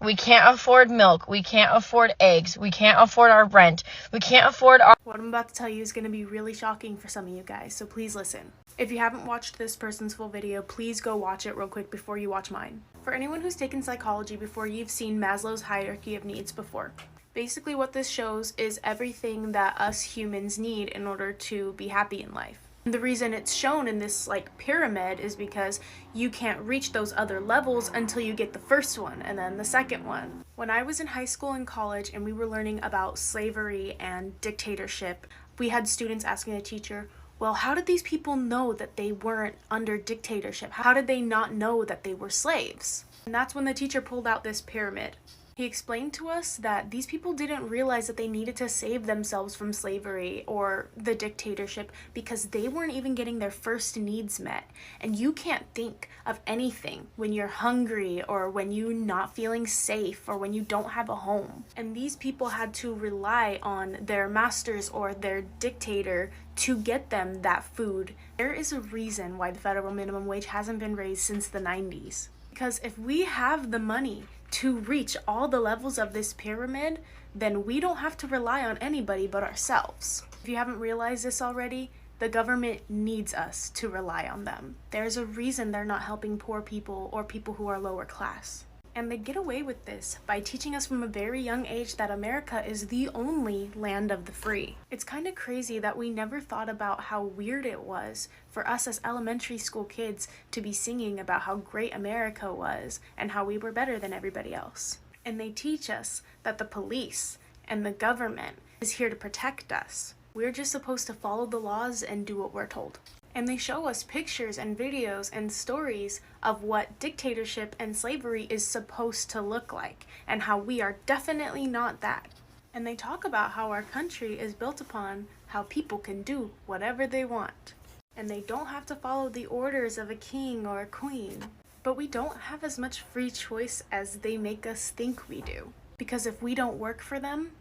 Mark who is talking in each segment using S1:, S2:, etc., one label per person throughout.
S1: We can't afford milk. We can't afford eggs. We can't afford our rent. We can't afford our...
S2: What I'm about to tell you is going to be really shocking for some of you guys, so please listen. If you haven't watched this person's full video, please go watch it real quick before you watch mine. For anyone who's taken psychology before, you've seen Maslow's hierarchy of needs before. Basically what this shows is everything that us humans need in order to be happy in life. The reason it's shown in this pyramid is because you can't reach those other levels until you get the first one and then the second one. When I was in high school and college and we were learning about slavery and dictatorship, we had students asking the teacher, well, how did these people know that they weren't under dictatorship? How did they not know that they were slaves? And that's when the teacher pulled out this pyramid. He explained to us that these people didn't realize that they needed to save themselves from slavery or the dictatorship because they weren't even getting their first needs met. And you can't think of anything when you're hungry or when you're not feeling safe or when you don't have a home. And these people had to rely on their masters or their dictator to get them that food. There is a reason why the federal minimum wage hasn't been raised since the 90s. Because if we have the money to reach all the levels of this pyramid, then we don't have to rely on anybody but ourselves. If you haven't realized this already, the government needs us to rely on them. There's a reason they're not helping poor people or people who are lower class. And they get away with this by teaching us from a very young age that America is the only land of the free. It's kind of crazy that we never thought about how weird it was for us as elementary school kids to be singing about how great America was and how we were better than everybody else. And they teach us that the police and the government is here to protect us. We're just supposed to follow the laws and do what we're told. And they show us pictures and videos and stories of what dictatorship and slavery is supposed to look like and how we are definitely not that. And they talk about how our country is built upon how people can do whatever they want. And they don't have to follow the orders of a king or a queen. But we don't have as much free choice as they make us think we do. Because if we don't work for them,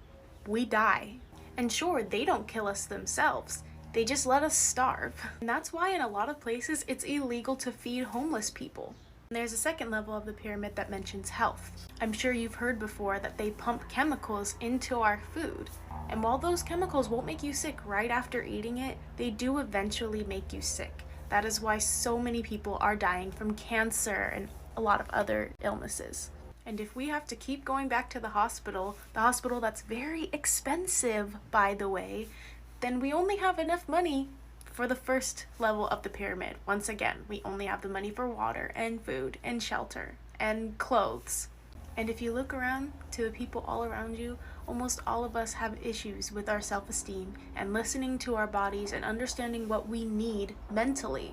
S2: we die. And sure, they don't kill us themselves. They just let us starve. And that's why in a lot of places it's illegal to feed homeless people. And there's a second level of the pyramid that mentions health. I'm sure you've heard before that they pump chemicals into our food. And while those chemicals won't make you sick right after eating it, they do eventually make you sick. That is why so many people are dying from cancer and a lot of other illnesses. And if we have to keep going back to the hospital that's very expensive, by the way, then we only have enough money for the first level of the pyramid. Once again, we only have the money for water and food and shelter and clothes. And if you look around to the people all around you, almost all of us have issues with our self-esteem and listening to our bodies and understanding what we need mentally.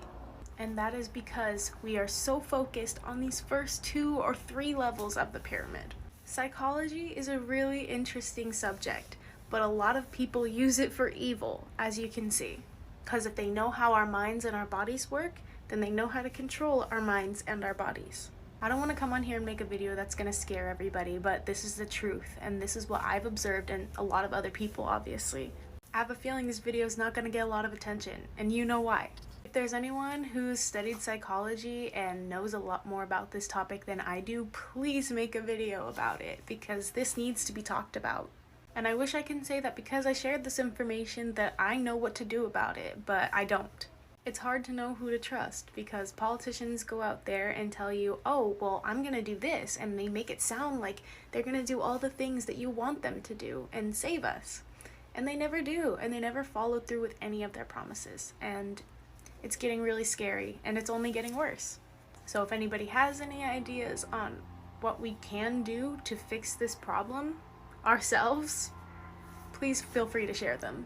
S2: And that is because we are so focused on these first 2 or 3 levels of the pyramid. Psychology is a really interesting subject, but a lot of people use it for evil, as you can see. Because if they know how our minds and our bodies work, then they know how to control our minds and our bodies. I don't want to come on here and make a video that's going to scare everybody, but this is the truth, and this is what I've observed and a lot of other people, obviously. I have a feeling this video is not going to get a lot of attention, and you know why. If there's anyone who's studied psychology and knows a lot more about this topic than I do, please make a video about it, because this needs to be talked about. And I wish I can say that because I shared this information that I know what to do about it, but I don't. It's hard to know who to trust because politicians go out there and tell you, oh, well, I'm gonna do this, and they make it sound like they're gonna do all the things that you want them to do and save us. And they never do, and they never follow through with any of their promises. And it's getting really scary, and it's only getting worse. So if anybody has any ideas on what we can do to fix this problem ourselves, please feel free to share them.